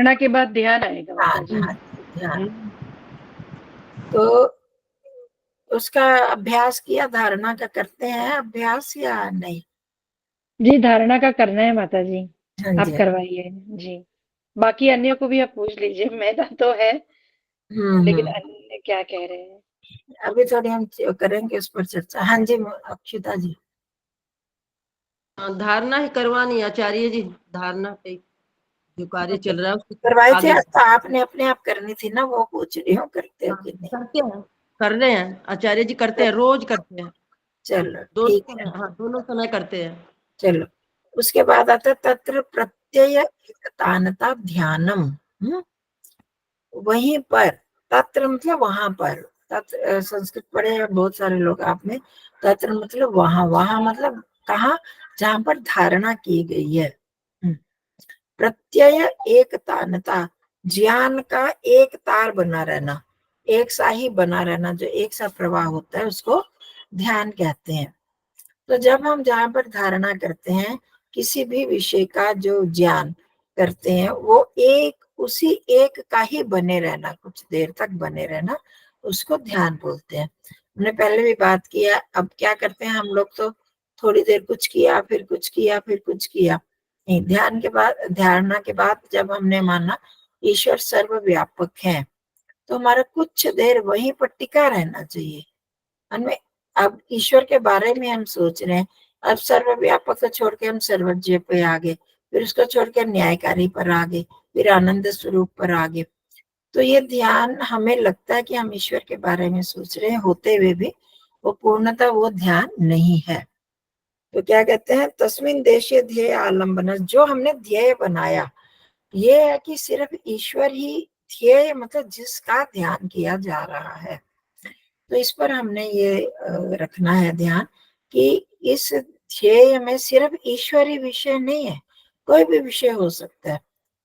धारणा के बाद ध्यान आएगा माता ध्यान, जी। हाँ ध्यान। तो उसका अभ्यास किया, धारणा का करते हैं अभ्यास या नहीं? जी, धारणा का करना है माता जी। हाँ आप जी। करवाइए। जी। बाकी अन्य को भी आप पूछ लीजिए, मेरा तो है, लेकिन हम्म। अन्य क्या कह रहे हैं। अभी थोड़ी हम करेंगे उस पर चर्चा। हाँ जी अक्षिता जी। धारणा ही करवानी है आचार्य जी, धारणा पे जो कार्य चल रहा है उसको करवाए थे, आगे। तो आपने अपने आप करनी थी ना, वो पूछ रही हूँ करते हो कि नहीं। करते हैं, कर रहे हैं आचार्य जी, करते हैं, रोज करते हैं, चलो दोनों ठीक है। समय, हाँ दोनों समय करते हैं। चलो, उसके बाद आता है तत्र प्रत्यय एकतानता ध्यानम। वहीं पर, तत्र मतलब वहां पर, तत्र संस्कृत पढ़े हैं बहुत सारे लोग आप में। तत्र मतलब वहां, वहां मतलब कहाँ, जहां पर धारणा की गई है। प्रत्यय एक तानता, ज्ञान का एक तार बना रहना, एक सा ही बना रहना, जो एक सा प्रवाह होता है उसको ध्यान कहते हैं। तो जब हम जहां पर धारणा करते हैं, किसी भी विषय का जो ज्ञान करते हैं, वो एक उसी एक का ही बने रहना, कुछ देर तक बने रहना, उसको ध्यान बोलते हैं। हमने पहले भी बात किया। अब क्या करते हैं हम लोग, तो थोड़ी देर कुछ किया, फिर कुछ किया, फिर कुछ किया। नहीं, ध्यान के बाद, धारणा के बाद जब हमने माना ईश्वर सर्वव्यापक है, तो हमारा कुछ देर वहीं पर टिका रहना चाहिए। हमें, अब ईश्वर के बारे में हम सोच रहे हैं, अब सर्वव्यापक को छोड़ के हम सर्वज्ञ पे आ गए, फिर उसको छोड़ के न्यायकारी पर आ गए, फिर आनंद स्वरूप पर आ गए। तो ये ध्यान, हमें लगता है कि हम ईश्वर के बारे में सोच रहे हैं, होते हुए भी वो पूर्णतः वो ध्यान नहीं है। तो क्या कहते हैं, तस्मिन देशीय ध्येय आलम्बन, जो हमने ध्यान बनाया, ये है कि सिर्फ ईश्वर ही ध्येय, मतलब जिसका ध्यान किया जा रहा है। तो इस पर हमने ये रखना है ध्यान, कि इस ध्येय में सिर्फ ईश्वरी विषय नहीं है, कोई भी विषय हो सकता है।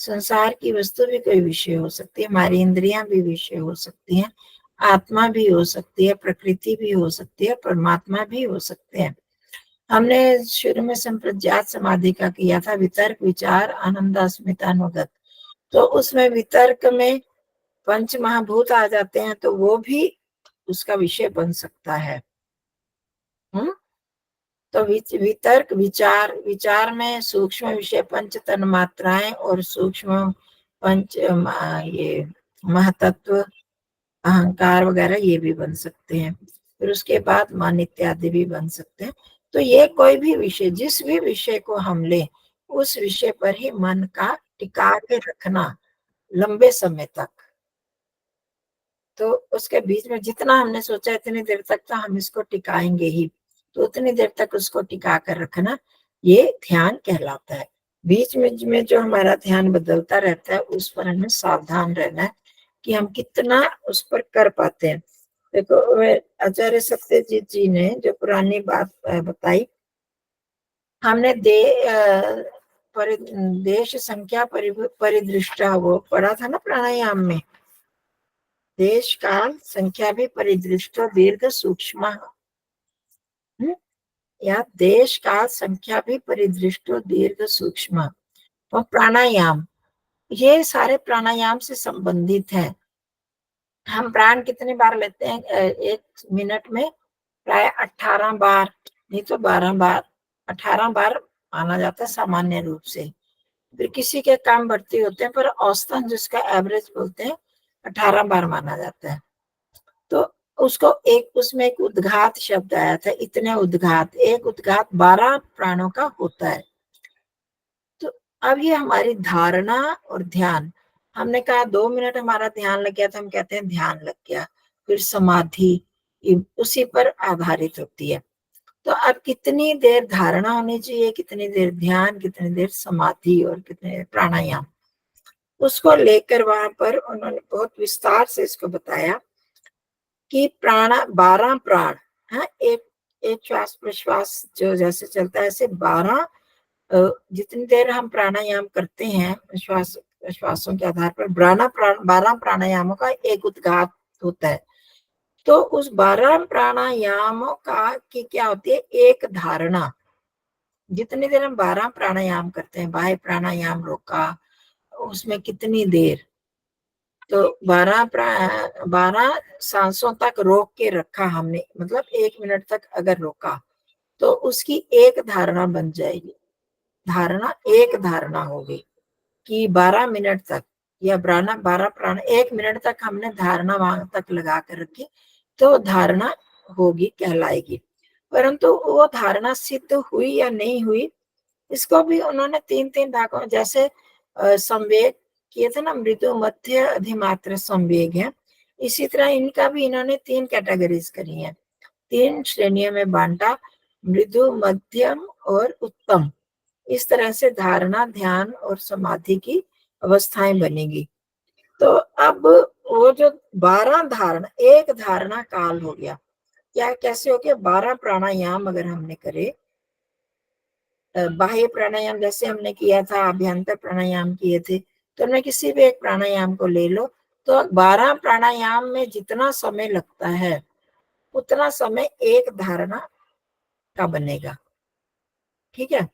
संसार की वस्तु भी कोई विषय हो सकती है, हमारी इंद्रियां भी विषय हो सकती हैं, आत्मा भी हो सकती है, प्रकृति भी हो सकती है, परमात्मा भी हो सकते हैं। हमने शुरू में संप्रज्ञात समाधि का किया था, वितर्क विचार आनंद अस्मितानुगत। तो उसमें वितर्क में पंच महाभूत आ जाते हैं, तो वो भी उसका विषय बन सकता है। तो वितर्क विचार, विचार में सूक्ष्म विषय पंच तन मात्राएं और सूक्ष्म पंच ये महतत्व, अहंकार वगैरह, ये भी बन सकते हैं। फिर उसके बाद मन इत्यादि भी बन सकते हैं। तो ये कोई भी विषय, जिस भी विषय को हम ले, उस विषय पर ही मन का टिका के रखना लंबे समय तक। तो उसके बीच में जितना हमने सोचा इतनी देर तक तो हम इसको टिकाएंगे ही, तो उतनी देर तक उसको टिका कर रखना, ये ध्यान कहलाता है। बीच में जो हमारा ध्यान बदलता रहता है, उस पर हमें सावधान रहना है कि हम कितना उस पर कर पाते हैं। देखो, आचार्य सत्यजीत जी ने जो पुरानी बात बताई, हमने देश संख्या परिदृष्टा, वो पढ़ा था ना प्राणायाम में, देश काल संख्या भी परिदृष्टो दीर्घ सूक्ष्म, या देश काल संख्या भी परिदृष्टो दीर्घ सूक्ष्म। तो प्राणायाम, ये सारे प्राणायाम से संबंधित है। हम प्राण कितनी बार लेते हैं एक मिनट में? प्राय 18 बार, नहीं तो 12 बार, 18 बार माना जाता है सामान्य रूप से। फिर किसी के काम बढ़ती होते हैं, पर औसतन जिसका एवरेज बोलते हैं 18 बार माना जाता है। तो उसको एक, उसमें एक उद्घात शब्द आया था, इतने उद्घात, एक उद्घात 12 प्राणों का होता है। तो अब ये हमारी धारणा और ध्यान, हमने कहा 2 मिनट हमारा ध्यान लग गया, तो हम कहते हैं ध्यान लग गया। फिर समाधि उसी पर आधारित होती है। तो अब कितनी देर धारणा होनी चाहिए, कितनी देर ध्यान, कितनी देर समाधि, और कितनी देर प्राणायाम, उसको लेकर वहां पर उन्होंने बहुत विस्तार से इसको बताया कि 12 प्राण, हाँ, एक एक श्वास प्रश्वास जो जैसे चलता है, ऐसे 12, जितनी देर हम प्राणायाम करते हैं, श्वास श्वासों के आधार पर 12 प्राणायामों का एक उद्घात होता है। तो उस 12 प्राणायामों का की क्या होती है, एक धारणा। जितनी देर हम 12 प्राणायाम करते हैं, बाह्य प्राणायाम रोका, उसमें कितनी देर, तो 12 सांसों तक रोक के रखा हमने, मतलब 1 मिनट तक अगर रोका तो उसकी एक धारणा बन जाएगी। धारणा एक धारणा होगी कि 12 मिनट तक या 12 प्राण 1 मिनट तक हमने धारणा वहां तक लगा कर रखी, तो धारणा होगी, कहलाएगी। परंतु वो धारणा सिद्ध हुई या नहीं हुई, इसको भी उन्होंने 3-3 भागों, जैसे संवेग किए थे ना, मृदु मध्य अधिमात्र संवेग है, इसी तरह इनका भी इन्होंने 3 कैटेगरीज करी है, 3 श्रेणियों में बांटा, मृदु, मध्यम और उत्तम। इस तरह से धारणा, ध्यान और समाधि की अवस्थाएं बनेगी। तो अब वो जो 12 धारणा, एक धारणा काल हो गया, क्या कैसे हो गया, 12 प्राणायाम अगर हमने करे, बाह्य प्राणायाम जैसे हमने किया था, अभ्यंतर प्राणायाम किए थे, तो मैं किसी भी एक प्राणायाम को ले लो, तो 12 प्राणायाम में जितना समय लगता है उतना समय एक धारणा का बनेगा। ठीक है,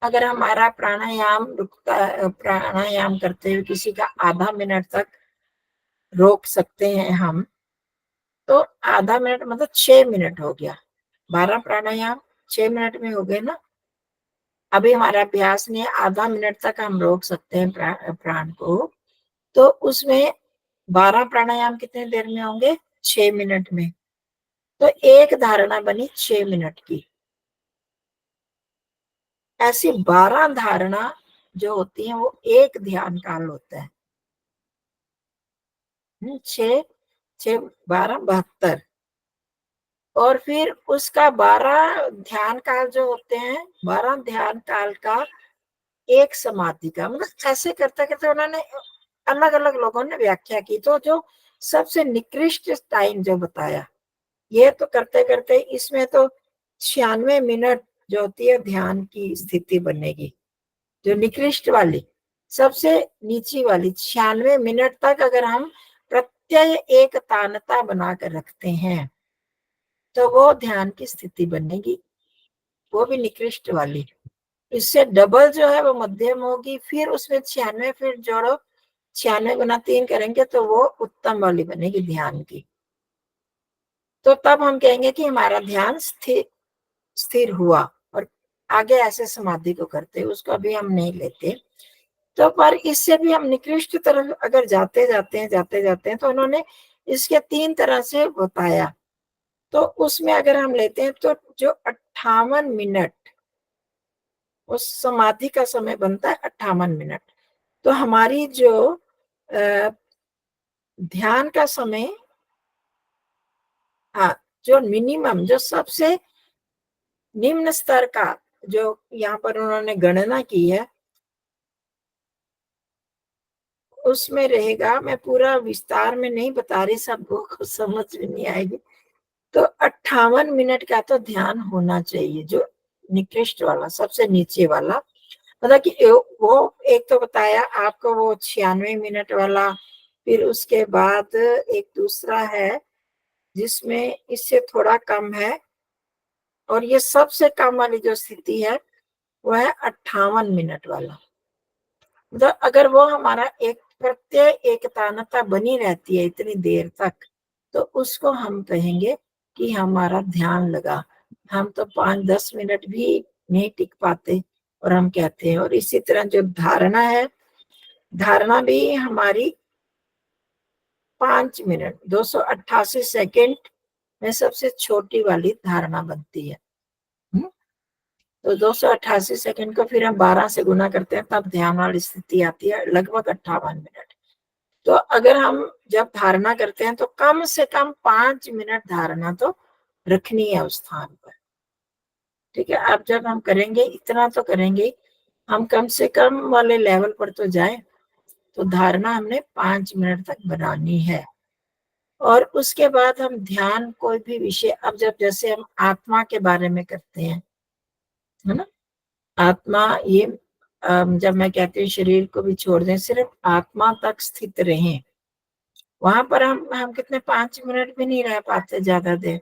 अगर हमारा प्राणायाम रुकता, प्राणायाम करते हुए किसी का आधा मिनट तक रोक सकते हैं हम, तो आधा मिनट मतलब 6 मिनट हो गया, 12 प्राणायाम 6 मिनट में हो गए ना। अभी हमारा अभ्यास नहीं है, आधा मिनट तक हम रोक सकते हैं प्राण को, तो उसमें 12 प्राणायाम कितने देर में होंगे, 6 मिनट में। तो एक धारणा बनी 6 मिनट की। ऐसी 12 धारणा जो होती है वो एक ध्यान काल होता है। 6 6 12 72, और फिर उसका 12 ध्यान काल जो होते हैं, 12 ध्यान काल का एक समाधि का, मतलब ऐसे करते करते उन्होंने अलग अलग लोगों ने व्याख्या की, तो जो सबसे निकृष्ट टाइम जो बताया, ये तो करते करते इसमें तो 96 मिनट जो होती है ध्यान की स्थिति बनेगी, जो निकृष्ट वाली, सबसे नीची वाली 96 मिनट तक अगर हम प्रत्यय एक तानता बनाकर रखते हैं, तो वो ध्यान की स्थिति बनेगी, वो भी निकृष्ट वाली। इससे डबल जो है वो मध्यम होगी, फिर उसमें 96 फिर जोड़ो, 96 गुना 3 करेंगे तो वो उत्तम वाली बनेगी ध्यान की। तो तब हम कहेंगे कि हमारा ध्यान स्थिर हुआ, और आगे ऐसे समाधि को करते, उसको अभी हम नहीं लेते। तो पर इससे भी हम निकृष्ट तरफ अगर जाते जाते हैं तो उन्होंने इसके 3 तरह से बताया। तो उसमें अगर हम लेते हैं तो जो 58 मिनट उस समाधि का समय बनता है, 58 मिनट। तो हमारी जो ध्यान का समय, हाँ, जो मिनिमम, जो सबसे निम्न स्तर का, जो यहाँ पर उन्होंने गणना की है, उसमें रहेगा, मैं पूरा विस्तार में नहीं बता रही, सबको कुछ समझ में नहीं आएगी। तो 58 मिनट का तो ध्यान होना चाहिए, जो निकृष्ट वाला, सबसे नीचे वाला, मतलब कि वो एक तो बताया आपको, वो 96 मिनट वाला, फिर उसके बाद एक दूसरा है जिसमें इससे थोड़ा कम है, और ये सबसे कम वाली जो स्थिति है वो है 58 मिनट वाला। मतलब अगर वो हमारा एक प्रत्यय एकतानता बनी रहती है इतनी देर तक, तो उसको हम कहेंगे कि हमारा ध्यान लगा। हम तो 5-10 मिनट भी नहीं टिक पाते और हम कहते हैं। और इसी तरह जो धारणा है, धारणा भी हमारी 5 मिनट 288 सेकेंड में सबसे छोटी वाली धारणा बनती है। तो 288 सेकेंड को फिर हम 12 से गुना करते हैं, तब ध्यान वाली स्थिति आती है, लगभग 58 मिनट। तो अगर हम जब धारणा करते हैं तो कम से कम 5 मिनट धारणा तो रखनी है उस स्थान पर। ठीक है, अब जब हम करेंगे, इतना तो करेंगे, हम कम से कम वाले लेवल पर तो जाए, तो धारणा हमने 5 मिनट तक बनानी है। और उसके बाद हम ध्यान, कोई भी विषय, अब जब जैसे हम आत्मा के बारे में करते हैं, है ना, आत्मा, ये जब मैं कहती हूँ शरीर को भी छोड़ दें, सिर्फ आत्मा तक स्थित रहें, वहां पर हम कितने 5 मिनट भी नहीं रह पाते ज्यादा देर।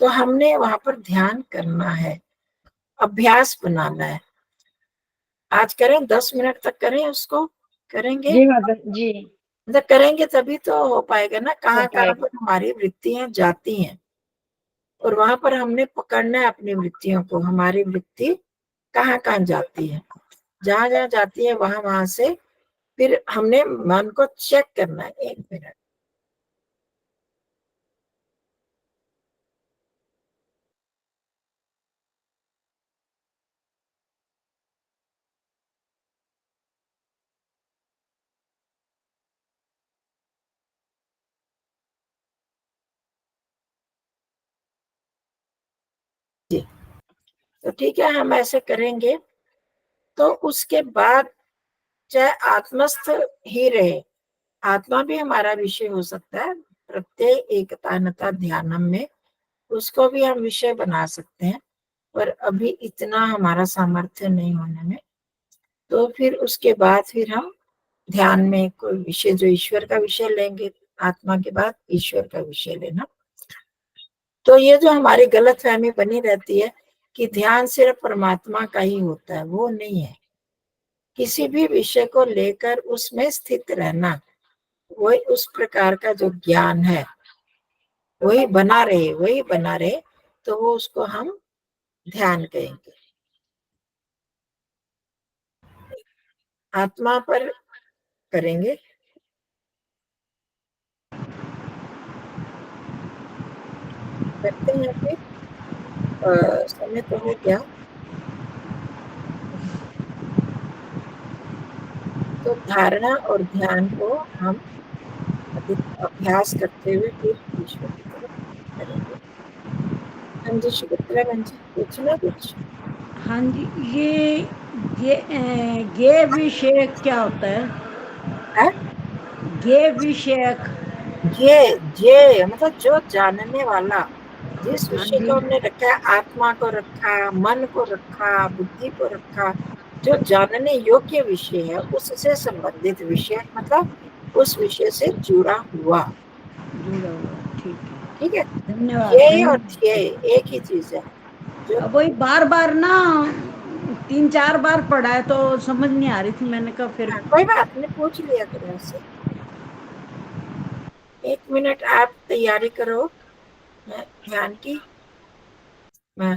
तो हमने वहां पर ध्यान करना है, अभ्यास बनाना है। आज करें 10 मिनट तक करें उसको, करेंगे, जी माता जी, मतलब करेंगे तभी तो हो पाएगा ना। कहाँ हो कहाँ पाएगा। पर हमारी वृत्तियां जाती हैं और वहां पर हमने पकड़ना है अपनी वृत्तियों को। हमारी वृत्ति कहाँ कहाँ जाती है, जहां जहां जाती है वहां वहां से फिर हमने मन को चेक करना है। 1 मिनट। जी, तो ठीक है, हम ऐसे करेंगे। तो उसके बाद चाहे आत्मस्थ ही रहे, आत्मा भी हमारा विषय हो सकता है। प्रत्यय एकतानता ध्यानम में उसको भी हम विषय बना सकते हैं, पर अभी इतना हमारा सामर्थ्य नहीं होने में। तो फिर उसके बाद फिर हम ध्यान में कोई विषय, जो ईश्वर का विषय लेंगे, आत्मा के बाद ईश्वर का विषय लेना। तो ये जो हमारी गलतफहमी बनी रहती है कि ध्यान सिर्फ परमात्मा का ही होता है, वो नहीं है। किसी भी विषय को लेकर उसमें स्थित रहना, वही उस प्रकार का जो ज्ञान है, वही बना रहे, वही बना रहे, तो वो उसको हम ध्यान कहेंगे। आत्मा पर करेंगे। करते हैं फिर। समय तो हो गया। तो धारणा और ध्यान को हम अधिक अभ्यास करते हुए फिर ईश्वर की तरफ करेंगे। हाँ जी, सुभद्रा बहन जी, पूछना कुछ? हाँ जी, ये विषय क्या होता है? है? ये विषयक। ये मतलब जो जानने वाला, जिस हाँ विषय जी, को हमने रखा है, आत्मा को रखा, मन को रखा, बुद्धि को रखा, जो जानने योग्य विषय है, उससे संबंधित विषय, मतलब उस विषय से जुड़ा हुआ। जुड़ा हुआ, ठीक है। ठीक है, धन्यवाद, ये और धन्यवाद। ध्येय एक ही चीज है। जो अब वही बार बार ना 3-4 बार पढ़ा है तो समझ नहीं आ रही थी, मैंने कहा फिर कोई बात नहीं, पूछ लिया करो उससे। 1 मिनट आप तैयारी करो ध्यान की। मैं